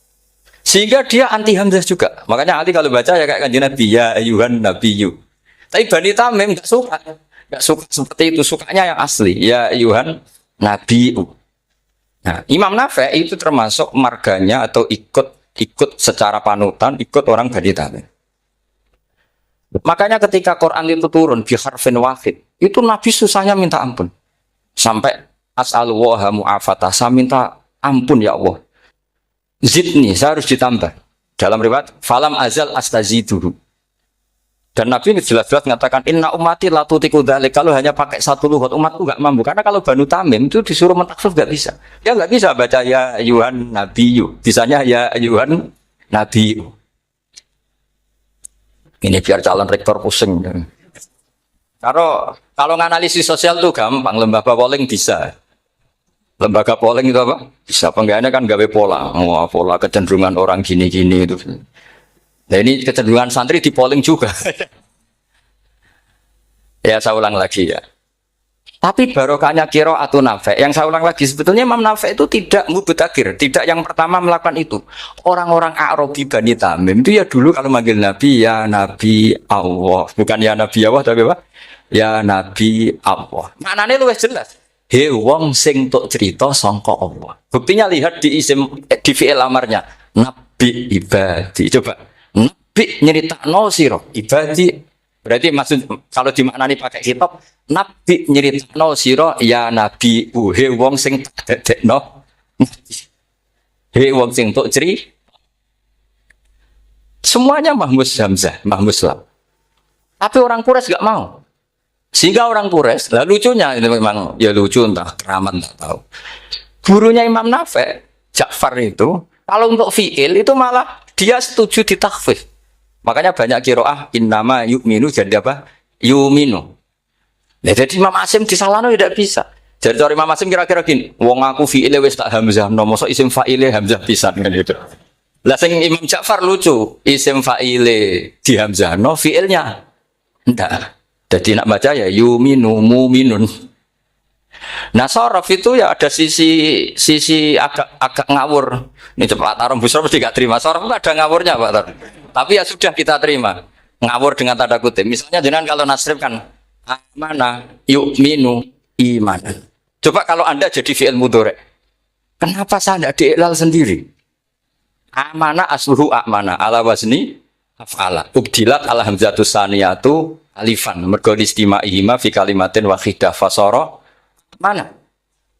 Sehingga dia anti hamzah juga. Makanya Ali kalau baca ya kayak kanjeng Nabi ya ayyuhan nabiyyu. Tapi Bani Tamim enggak suka. Enggak suka seperti itu, sukanya yang asli. Ya ayyuhan nabiyyu. Nah, Imam Nafi itu termasuk marganya atau ikut secara panutan, ikut orang Bani Tamim. Makanya ketika Quran itu turun bi harfin wahid, itu Nabi susahnya minta ampun. Sampai as'alullaha mu'afatah, saya minta ampun ya Allah. Zidni, saya harus ditambah. Dalam riwayat falam azal astaziduhu. Dan Nabi jelas-jelas mengatakan inna ummati la tutiku dzalik. Kalau hanya pakai satu lugat umatku enggak mampu. Karena kalau Banu Tamim itu disuruh mentakhfif enggak bisa. Dia enggak bisa baca ya ayyuhan nabiyyu. Bisanya ya ayyuhan nabiyyu. Ini biar calon rektor pusing. Kalau nganalisis sosial tuh gampang, lembaga polling bisa. Lembaga polling itu apa? Bisa. Penggayanya kan gawe pola. Oh, pola kecenderungan orang gini-gini itu. Nah ini kecenderungan santri di polling juga. Ya saya ulang lagi ya. Tapi barokahnya qiraatu Nafi. Yang saya ulang lagi, sebetulnya Imam Nafi itu tidak mubtagir, tidak yang pertama melakukan itu. Orang-orang A'rabi Bani Tamim itu ya dulu kalau manggil Nabi ya Nabi Allah, bukan ya Nabi Allah tapi apa? Ya Nabi Allah. Maknanya luwih jelas. He wong sing tok cerita sangka Allah. Buktinya lihat di isim di fi'il amarnya. Nabi ibadi. Coba. Nabi nyeritakno sira ibadi Berarti maksud kalau dimaknani pakai kitab, nabi nyeritakno sira ya nabi he wong sing dadekno. He wong sing tok ceri. Semuanya Mahmus Hamzah, Mahmus Lam. Tapi orang Quraisy gak mau. Sehingga orang Quraisy, lah lucunya ini memang ya lucu entah keramat tak tahu. Gurunya Imam Nafi' Ja'far itu kalau untuk fi'il itu malah dia setuju ditakhfif. Makanya banyak qiraah innama yu'minu jadi apa? Yu'minu. Nah, jadi Imam Asim disalahno tidak bisa. Jadi dari Imam Asim kira-kira gini, wong aku fi'ile wis tak hamzah, no mosok isim fa'ile hamzah pisan kan itu. Lah sing Imam Ja'far lucu, isim fa'ile di hamzah, no fi'ilnya ndak. Jadi nak baca ya yuminu muminun. Nah sorof itu ya ada sisi agak ngawur. Ini cepat taruh busur mesti gak terima. Sorof itu ada ngawurnya Pak Tar. Tapi ya sudah kita terima. Ngawur dengan tanda kutip. Misalnya jangan kalau nasrif kan amana yuminu imanan. Coba kalau Anda jadi fi'il mudhari'. Kenapa saya tidak diiklal sendiri? Amana asluhu amana ala wazni af'ala. Ubdilat ala hamzatus saniyatu alifan mergo istima'ihima fi kalimatin wahidah fasara mana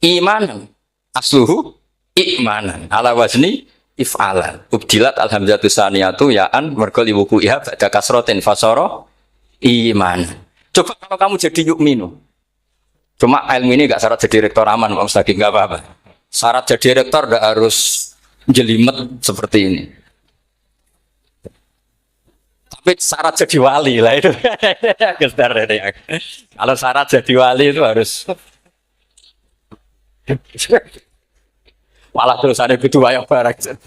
imanan asluhu imanan ala wazni if'alan ubdilat al hamzatus saniyatu ya'an mergo liwuku iha ba'da kasratin fasara imanan. Coba kalau kamu jadi yu'minu, cuma ilmu ini gak syarat jadi rektor aman Pak Mustaqim, gak apa-apa. Syarat jadi rektor gak harus jelimet seperti ini. Tapi syarat jadi wali lah itu. Kalau syarat jadi wali itu harus malah terus ada berdua yang barang.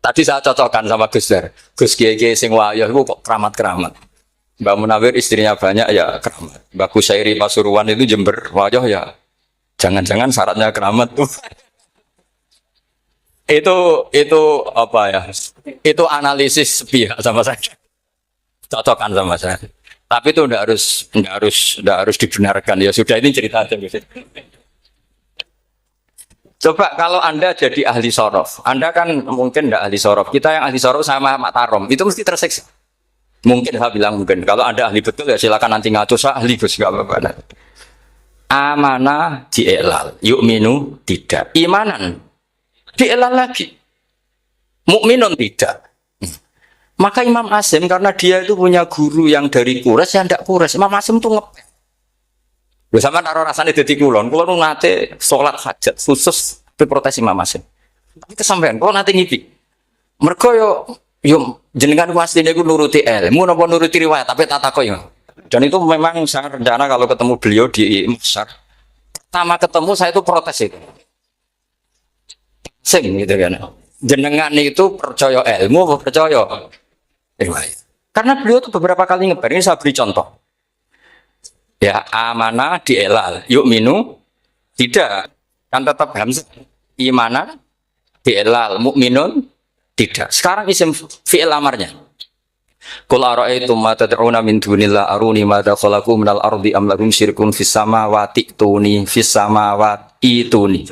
Tadi saya cocokkan sama Gus Dar. Gus Kiai sing wayah itu kok keramat-keramat. Mbak Munawir istrinya banyak ya keramat. Mbak Kusairi Pasuruan itu Jember wayah ya. Jangan-jangan syaratnya keramat tuh. Itu apa ya? Itu analisis sepihak sama saya. Cocokkan sama saya. Tapi itu enggak harus dibenarkan ya. Sudah ini cerita aja gitu. Coba kalau Anda jadi ahli sorof, Anda kan mungkin enggak ahli sorof. Kita yang ahli sorof sama Mak Tarom itu mesti tersiksa. Mungkin saya bilang mungkin. Kalau Anda ahli betul ya silakan nanti ngaco saya ahli Gus enggak apa-apa. Amanah di'ilal, yu'minu tidak. Imanan dielal lagi, mukminun tidak. Maka Imam Asim karena dia itu punya guru yang dari Quraisy yang tidak Quraisy, Imam Asim tuh ngepel. Bersama taruh rasanya jadi kulon nate sholat hajat khusus protes Imam Asim. Tapi kesampaian, kalau nanti ngipi, mereka yo jenengan wasline itu nuruti ilmu, napa nuruti riwayat, tapi tak takoi. Dan itu memang saya rencana kalau ketemu beliau di Mesir, pertama ketemu saya itu protes itu. Sing gitu kan. Jenengan itu percaya ilmu atau percaya riwayat? Karena beliau itu beberapa kali ngebar. Ini saya beri contoh. Ya amanah dielal, yu'minu tidak. Kan tetap hamzah. Imanah dielal, mukminun tidak. Sekarang isim fi'il amarnya. Qul ara'aytum ma tad'una min dunillah aruni ma khalaqu minal ardi am lahum syirkun fis samawati tuni fis samawati tuni.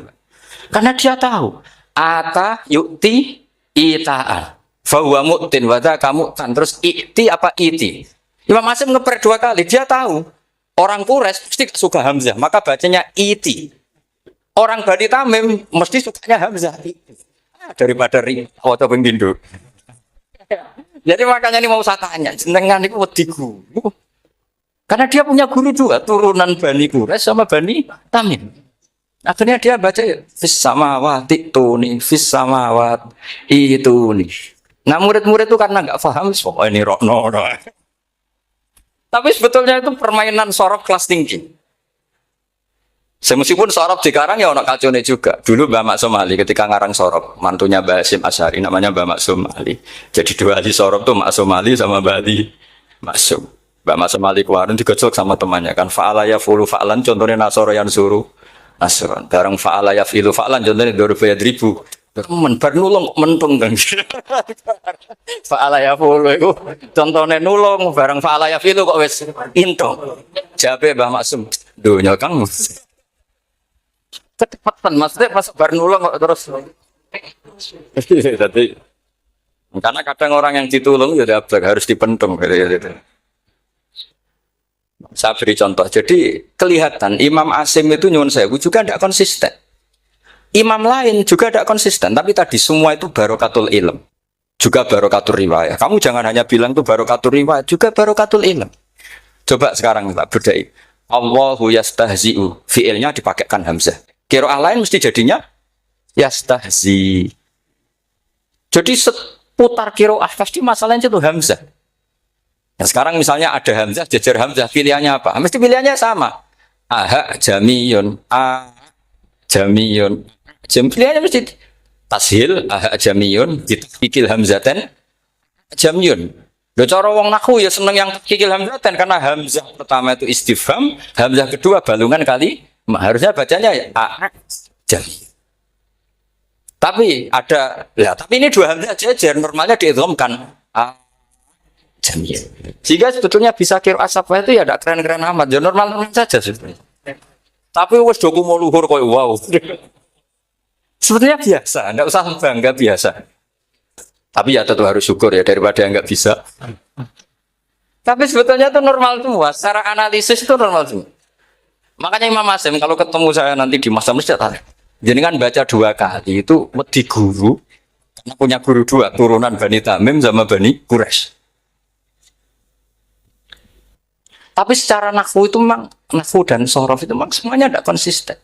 Karena dia tahu ata yukti itaan fahuwa mu'tin wada kamu tan terus ikti apa iti. Imam Asim ngeper dua kali, dia tahu orang Quraisy mesti suka hamzah maka bacanya iti, orang Bani Tamim mesti sukanya hamzah daripada ri atau penggindu. Jadi makanya ini mau saya tanya jenengan itu wedigu karena dia punya guru dua turunan Bani Quraisy sama Bani Tamim. Akhirnya dia baca fis samawati tuni fis samawat itu nih. Nah murid-murid itu karena nggak paham, oh ini rokno. Tapi sebetulnya itu permainan sorof kelas tinggi. Meskipun sorof dikarang ya ono kacone juga. Dulu Mbak Maksum Ali ketika ngarang sorof, mantunya Mbak Hasyim Asy'ari namanya Mbak Maksum Ali. Jadi dua ahli sorof tuh Maksum Ali sama Mbak Ali Maksum. Mbak Maksum Ali kemarin digojlok sama temannya kan fa'ala ya fulu fa'lan contohnya nasoro yang suruh. Asron, barang fa'ala ya fi'lu fa'lan contohnya 2000. Men bar nulung mentung kan. Fa'ala ya fi'lu itu contohnya nulung barang fa'ala ya fi'lu kok wis into. Jabe Mbah Maksum, donya Kang. Kecepatan maksudnya pas bar nulung kok terus. Jadi Karena kadang orang yang ditulung ya dablek harus dipentung gitu. Saya beri contoh. Jadi kelihatan Imam Asim itu nyuwun sewu juga tidak konsisten. Imam lain juga tidak konsisten. Tapi tadi semua itu barokatul ilm. Juga barokatul riwayat. Kamu jangan hanya bilang itu barokatul riwayat. Juga barokatul ilm. Coba sekarang kita berdai. Allahu yastahzi'u. Fi'ilnya dipakaikan hamzah. Qiraah lain mesti jadinya yastahzi. Jadi seputar qiraah pasti masalahnya itu hamzah. Nah, sekarang misalnya ada hamzah, jajar hamzah, pilihannya apa? Mesti pilihannya sama. Aha jamiyun, a jamiyun. Pilihannya mesti tashil, aha jamiyun, ditakikil hamzaten, jamiyun. Loh cara wong nahwu ya seneng yang takikil hamzaten karena hamzah pertama itu istifham, hamzah kedua balungan kali, harusnya bacanya ya a jamiyun. Tapi ada, ya tapi ini dua hamzah jajar, normalnya diidghamkan a jamiyun. Sehingga sebetulnya bisa qiraah safah itu ya tidak keren-keren amat, ya normal-normal saja sebetulnya. Tapi wes doku mau luhur koyo wow. Sebetulnya biasa, tidak usah bangga biasa. Tapi ya tentu harus syukur ya daripada yang nggak bisa. Tapi sebetulnya itu normal semua, secara analisis itu normal semua. Makanya Imam Asim kalau ketemu saya nanti di masa masjid, jadi kan baca 2 kali itu wedi guru, karena punya guru 2 turunan Bani Tamim sama Bani Quraisy. Tapi secara nahwu itu memang nahwu dan sorof itu memang semuanya tidak konsisten.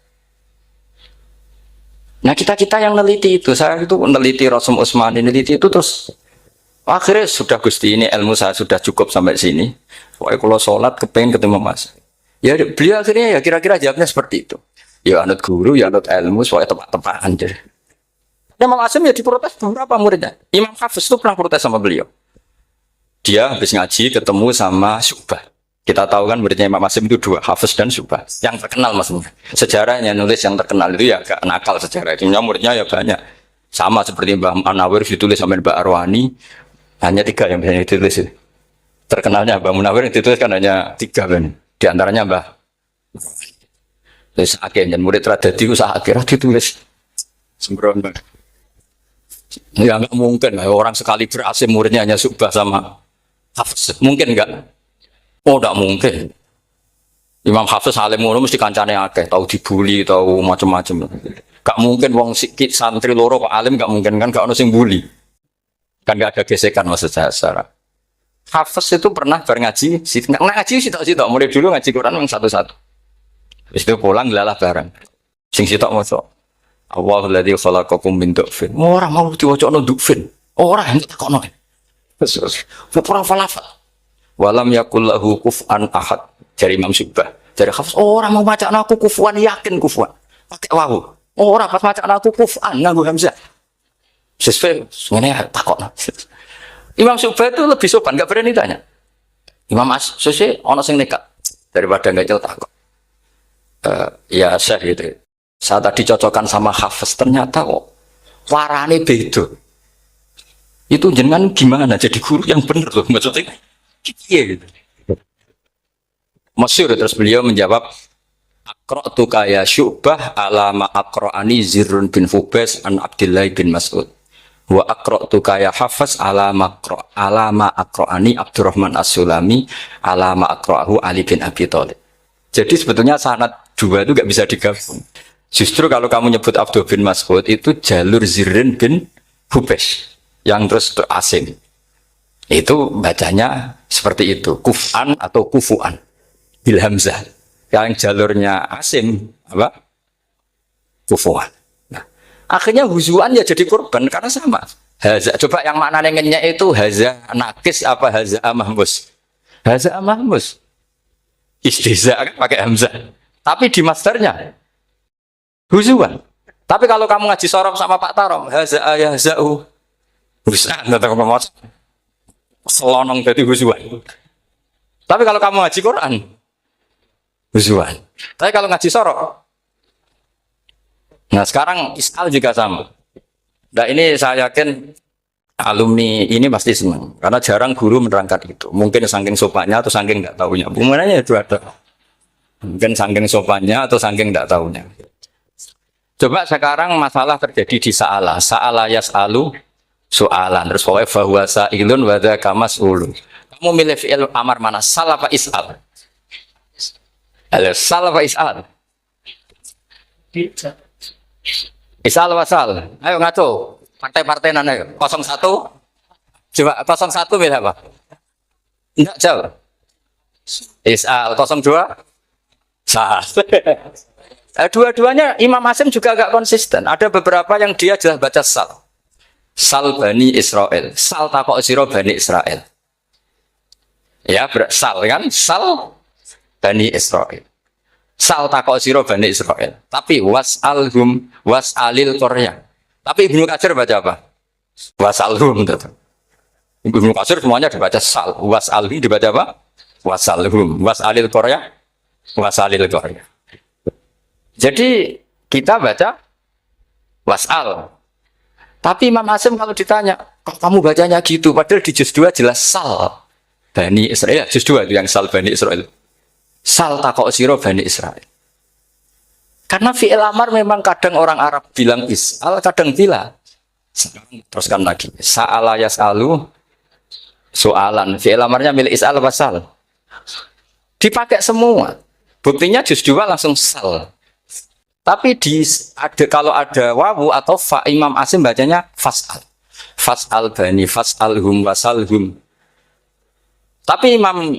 Nah kita yang neliti itu, saya itu neliti Rasul Utsmani, neliti itu terus akhirnya sudah Gusti ini ilmu saya sudah cukup sampai sini. Pokoknya kalau sholat kepengen ketemu Mas. Ya beliau akhirnya ya kira-kira jawabnya seperti itu. Ya anut guru, ya anut ilmu, soalnya tepat-tepatan. Imam Asim ya diprotes beberapa muridnya. Imam Hafiz itu pernah protes sama beliau. Dia habis ngaji ketemu sama Syu'bah. Kita tahu kan muridnya Imam Asim itu 2, Hafiz dan Syu'bah. Yang terkenal maksudnya. Sejarahnya nulis yang terkenal itu ya agak nakal sejarah. Itu muridnya ya banyak. Sama seperti Mbah Munawir ditulis sama Mbah Arwani. Hanya 3 yang biasanya ditulis. Terkenalnya Mbah Munawir yang ditulis kan hanya 3 kan. Di antaranya Mbah. Terus akhirnya murid radadi usaha akhirnya ditulis. Sembrono Mbah. Ya nggak mungkin lah orang sekali berasim muridnya hanya Syu'bah sama Hafiz. Mungkin enggak? Oh, tidak mungkin. Imam Hafiz alim ngono mesti kancane akeh, tahu dibully, tahu macam-macam. Gak mungkin wong sikit santri loro kok alim gak mungkin kan gak ono sing bully. Kan gak ada gesekan maksud saya secara. Hafiz itu pernah ngaji, ngaji sitok-sitok, mulai dulu ngaji Quran memang satu-satu. Habis itu pulang lalah bareng. Sing sitok maca. Allahul ladzi khalaqakum min du'fin. Ora mau diwacana du'fin. Ora entuk takono. Terus ora falafel. Walam yakul lahu kuf'an ahad. Dari Imam Syu'bah. Dari Hafiz, orang mau baca aku kufuan, yakin kufuan. Pakai wawu. Orang pas baca aku kuf'an, nganggu hamzah. Sesuai, sebenarnya takut. Imam Syu'bah itu lebih sopan, nggak berani tanya. Imam As-Susi, ono sing nekat. Daripada nggak jauh takut. Ya Syekh gitu. Saya tadi cocokkan sama Hafiz, ternyata kok warane beda. Itu jenengan gimana jadi guru yang benar loh, maksudnya. Iya gitu. Masyhur terus beliau menjawab Aqra'tu kaya Syu'bah alama aqra'ani Zirrun bin Fubais an Abdullah bin Mas'ud wa aqra'tu kaya Hafiz alama aqra'ani Abdurrahman As-Sulami alama aqra'ahu Ali bin Abi Thalib. Jadi sebetulnya sanad 2 itu gak bisa digabung. Justru kalau kamu nyebut Abdullah bin Mas'ud itu jalur Zirrun bin Fubais yang terus asing. Itu bacanya seperti itu, kuf'an atau kufu'an bil hamzah. Yang jalurnya Asim apa? Kufu'an. Nah, akhirnya huzuan ya jadi korban karena sama. Haza, coba yang maknanya ngenyek itu haza nakis apa haza mahmus? Haza mahmus. Istiza kan pakai hamzah. Tapi di masternya huzuan. Tapi kalau kamu ngaji sorof sama Pak Tarom, haza ayahza'u. Bisa enggak ngomong selonong dari huzuan. Tapi kalau kamu ngaji Quran, huzuan. Tapi kalau ngaji sorok, nah sekarang iskal juga sama. Nah ini saya yakin alumni ini pasti senang karena jarang guru menerangkan itu. Mungkin saking sopannya atau saking nggak tahunya. Bagaimana itu ada. Mungkin saking sopannya atau saking nggak tahunya. Coba sekarang masalah terjadi di Sa'ala. Sa'ala yas'alu soalan. Terus pokoknya bahwa sa'ilun wa dzaka mas'ulun. Kamu milih fi'il amar mana? Sal apa is'al? Sal apa is'al? Is'al apa sal? Ayo ngaco. Partai-partai nana ayo. 01. Coba 01 milih apa? Enggak jawab. Is'al 02. Sal. Dua-duanya Imam Asim juga agak konsisten. Ada beberapa yang dia jelas baca sal. Sal Bani Israel. Sal takok siro Bani Israel. Ya, sal kan? Sal Bani Israel. Sal takok siro Bani Israel. Tapi was'alhum was'alil Korea. Tapi Ibnu Katsir baca apa? Was'alhum. Ibnu Katsir semuanya dibaca sal. Was'alhum dibaca apa? Was'alhum. Was'alil Korea. Was'alil Korea. Jadi kita baca was'al. Tapi Imam Asim kalau ditanya, kok kamu bacanya gitu? Padahal di juz 2 jelas sal Bani Israel. Juz 2 itu yang sal Bani Israel. Sal takok siro Bani Israel. Karena fi'il amar memang kadang orang Arab bilang is'al, kadang bila. Teruskan lagi. Sa'ala yas'alu soalan. Fi'il amarnya milik is'al apa sal? Dipakai semua. Buktinya juz 2 langsung sal. Tapi kalau ada wawu atau fa, Imam Asim bacanya fas'al. Fas'al bani, fas'alhum, wasalhum. Tapi Imam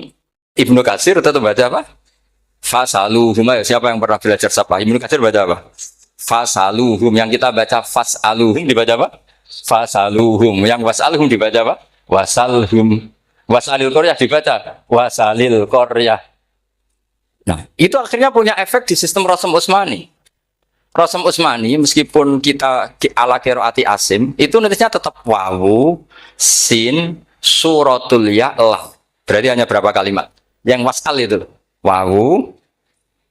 Ibnu Katsir tetap baca apa? Fasaluhum. Siapa yang pernah belajar sapa? Ibnu Katsir baca apa? Fasaluhum. Yang kita baca fas'aluhum dibaca apa? Fasaluhum. Yang was'alhum dibaca apa? Wasalhum. Wasalil Koryah dibaca wasalil Koryah. Nah, itu akhirnya punya efek di sistem Rasm Utsmani. Rasm Utsmani meskipun kita ala qiraati Asim itu nulisnya tetap wawu, sin, suratul ya, lam. Berarti hanya berapa kalimat? Yang wasal itu wawu,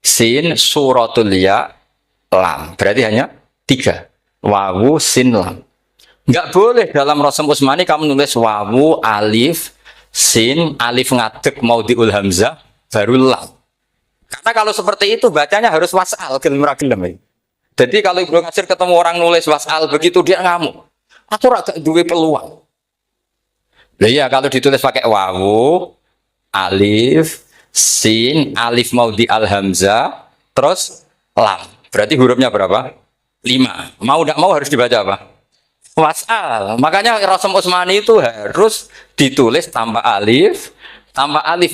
sin, suratul ya, lam. Berarti hanya 3. Wawu, sin, lam. Enggak boleh dalam Rasm Utsmani kamu nulis wawu, alif, sin, alif ngadeg maudhi'ul hamzah, baru lam. Karena kalau seperti itu bacanya harus wasal gelem-gelem. Jadi kalau Ibnu Katsir ketemu orang nulis wasal begitu dia ngamuk. Aku agak duwe peluang. Lah iya kalau ditulis pakai wawu, alif, sin, alif maudhi al hamzah, terus lam. Berarti hurufnya berapa? 5. Mau tidak mau harus dibaca apa? Wasal. Makanya Rasm Utsmani itu harus ditulis tanpa alif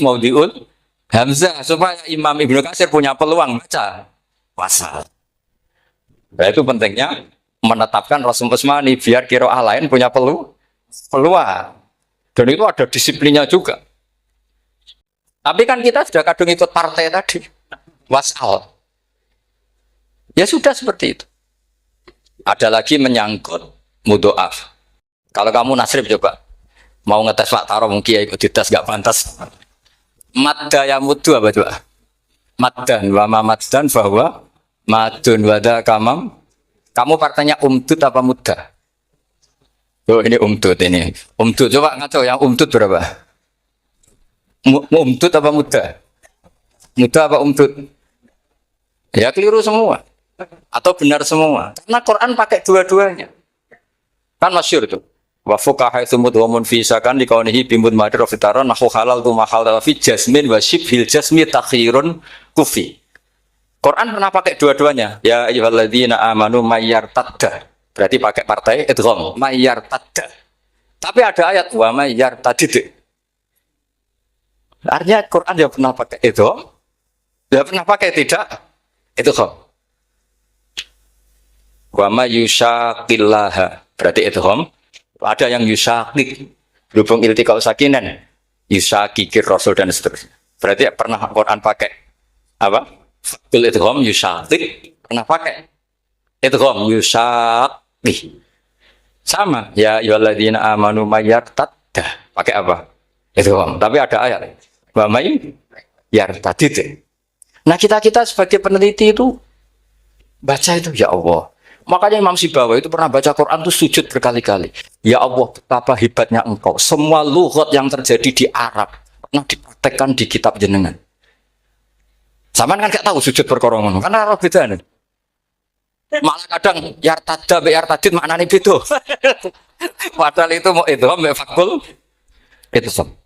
maudhi'ul hamzah supaya Imam Ibnu Katsir punya peluang baca wasal. Nah, itu pentingnya menetapkan Rasm Utsmani biar qiraah lain punya peluang. Dan itu ada disiplinnya juga. Tapi kan kita sudah kadung ikut partai tadi. Wasal. Ya sudah seperti itu. Ada lagi menyangkut mudhoaf. Kalau kamu nasrib coba mau ngetes Pak Taro mungkin ya ikut dites gak pantas. Madda ya mudhu apa coba? Maddan wa ma maddan bahwa madun wada kamam. Kamu partainya umdud apa mudah? Oh ini umdud ini. Umdud coba ngaco yang umdud berapa? Umdud apa mudah? Mudah apa umdud? Ya keliru semua. Atau benar semua. Karena Quran pakai dua-duanya. Kan masyhur itu. Wa fuqaha tsumud wa munfisakan di kaunihi bimud madir fitaran nahu halal tu mahal fi jasmin wa shibhil jasmi takhirun kufi. Quran pernah pakai dua-duanya. Ya ayyuhalladzina amanu mayyartadda. Berarti pakai partai idgham. Mayyartadda. Tapi ada ayat wa mayyartadid. Artinya Quran dia pernah pakai idgham. Dia pernah pakai tidak idgham. Wa mayyushaqillaha. Berarti idgham. Ada yang yusyaqik. Berhubung iltiqa sakinan. Yusyaqikir rasul dan seterusnya. Berarti pernah Quran pakai apa? Fatul idgham yusyaqik pernah pakai idgham yusyaqih sama ya ayyuhalladzina amanu mayyartadda pakai apa idgham tapi ada ayat wa may yartadid. Nah kita sebagai peneliti itu baca itu ya Allah. Makanya Imam Sibawi itu pernah baca Quran itu sujud berkali-kali. Ya Allah betapa hebatnya engkau. Semua lughat yang terjadi di Arab pernah dipraktekkan di kitab jenengan. Sama kan gak tahu sujud perkara ngono, karena ora bedane. Malah kadang yartada be yartadid maknane beda. Padahal itu mau itu ambek fakul itu.